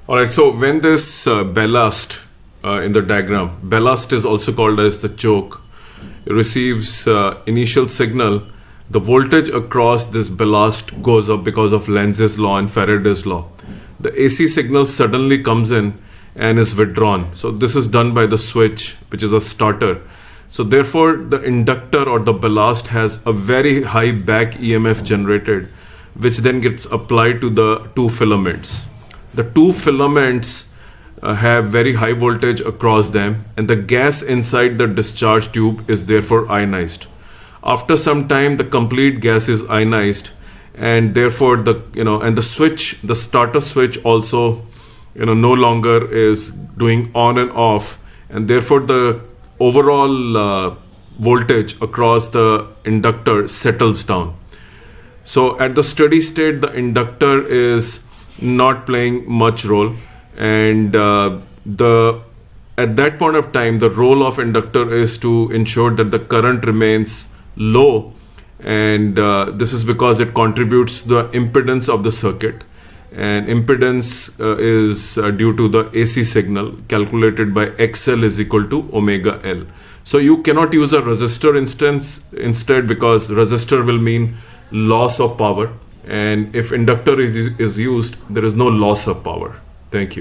Alright, so when this ballast in the diagram, ballast is also called as the choke, receives initial signal, the voltage across this ballast goes up because of Lenz's law and Faraday's law. The AC signal suddenly comes in and is withdrawn. So this is done by the switch, which is a starter. So therefore the inductor or the ballast has a very high back EMF generated, which then gets applied to the two filaments. The two filaments have very high voltage across them, and the gas inside the discharge tube is therefore ionized. After some time, the complete gas is ionized, and therefore the switch, the starter switch also no longer is doing on and off, and therefore the overall voltage across the inductor settles down. So at the steady state, the inductor is not playing much role, and at that point of time, the role of inductor is to ensure that the current remains low, and this is because it contributes to the impedance of the circuit, and impedance is due to the AC signal calculated by XL is equal to omega L. So you cannot use a resistor instead, because resistor will mean loss of power, and if inductor is used, there is no loss of power. Thank you.